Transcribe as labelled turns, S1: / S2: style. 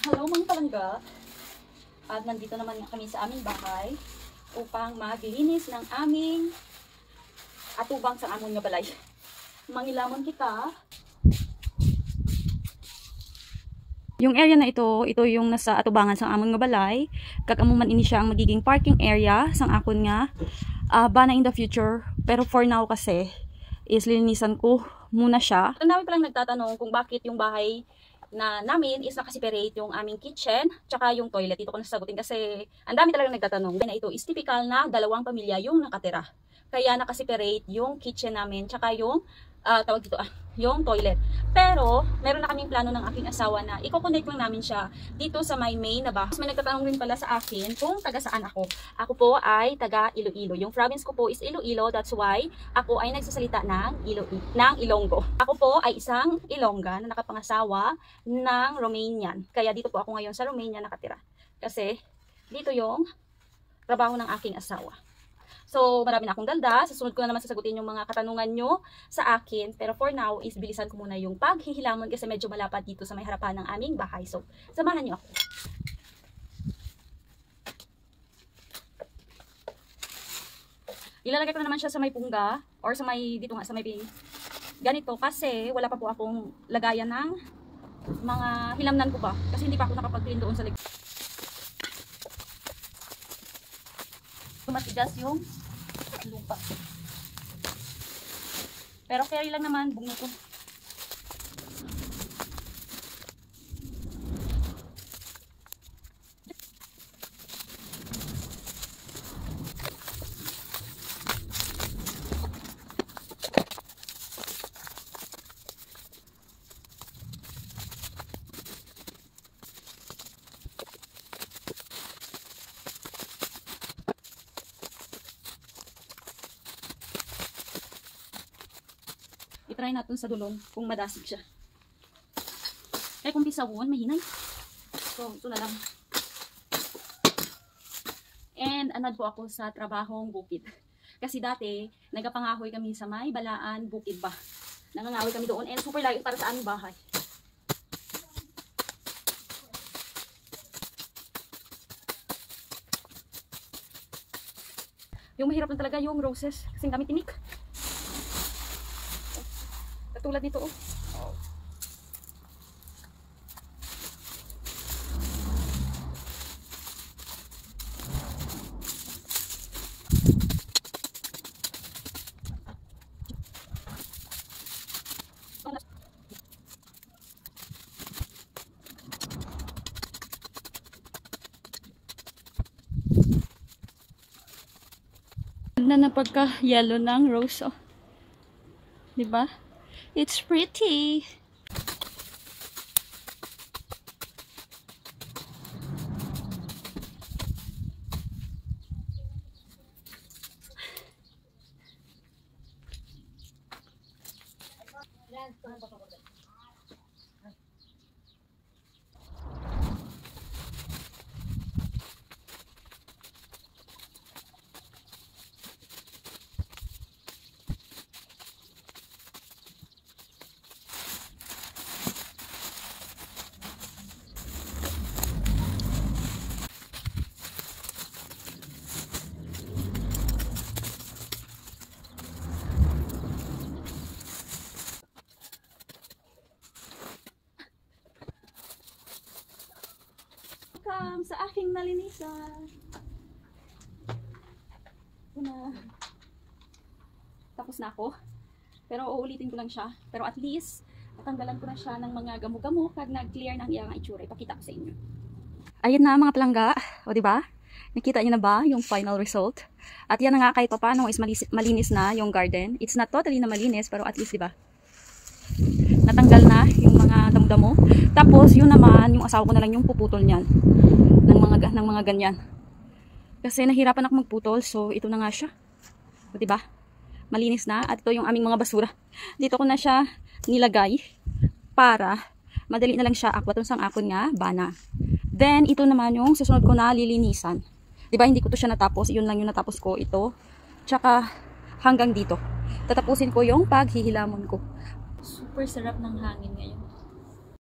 S1: Hello mga palangga. At nandito naman kami sa aming bahay upang maglinis ng aming atubang sa amon nga balay. Mangilamon kita. Yung area na ito yung nasa atubangan sa amon nga balay. Kagamuman ini siya ang magiging parking area sang akon nga bana in the future. Pero for now kasi is linisan ko muna siya. Ang dami palang nagtatanong kung bakit yung bahay na namin is nakaseparate yung aming kitchen tsaka yung toilet. Dito ko nasasagutin kasi ang dami talagang nagtatanong. Na ito is typical na dalawang pamilya yung nakatira. Kaya nakaseparate yung kitchen namin tsaka yung tawag dito yung toilet. Pero meron na kaming plano ng aking asawa na i-connect lang namin siya dito sa may main na bahay. May nagtatanong rin pala sa akin kung taga saan ako. Ako po ay taga Iloilo. Yung province ko po is Iloilo. That's why ako ay nagsasalita ng Ilonggo. Ako po ay isang Ilongga na nakapangasawa ng Romanian. Kaya dito po ako ngayon sa Romania nakatira. Kasi dito yung trabaho ng aking asawa. So, marami na akong dalda. Sa sunod ko na naman sasagutin yung mga katanungan nyo sa akin. Pero for now, is bilisan ko muna yung paghihilamon kasi medyo malapad dito sa may harapan ng aming bahay. So, samahan nyo ako. Ilalagay ko na naman siya sa may pungga or sa may, dito nga, sa may ganito kasi wala pa po akong lagayan ng mga hilamnan ko ba. Kasi hindi pa ako nakapag-clean doon sa likod. Matigas yung lupa. Pero carry lang naman, bunga ko. I-try natin sa dulon kung madasig siya. Kaya kung bisawon, mahinay. So, ito na lang. And anad po ako sa trabahong bukid. Kasi dati, nagapangahoy kami sa may Balaan, Bukid ba. Nangangahoy kami doon and super layo para sa aming bahay. Yung mahirap lang talaga yung roses. Kasing dami tinik. Tulad nito oh. Ganda na pagka-yellow ng rose oh. Diba? It's pretty. Welcome sa aking nalinisan. Tapos na ako. Pero uulitin ko lang siya. Pero at least, natanggalan ko na siya ng mga gamo-gamo kag nag-clear ng iyang itsura. Ipakita ko sa inyo. Ayan na mga palangga. O diba? Nakita niyo na ba yung final result? At yan na nga kahit paano is malinis na yung garden. It's not totally na malinis pero at least diba? Natanggal na yung mga damo-damo. Tapos yun naman, yung asawa ko na lang yung puputol niyan. Ng mga ganyan. Kasi nahirapan ako magputol. So ito na nga siya. O diba? Malinis na. At ito yung aming mga basura. Dito ko na siya nilagay para madali na lang siya akwaton sang akon nga bana. Then ito naman yung susunod ko na lilinisan. Diba hindi ko to siya natapos. Yun lang yung natapos ko. Ito. Tsaka hanggang dito. Tatapusin ko yung paghihilamon ko. Super sarap ng hangin ngayon.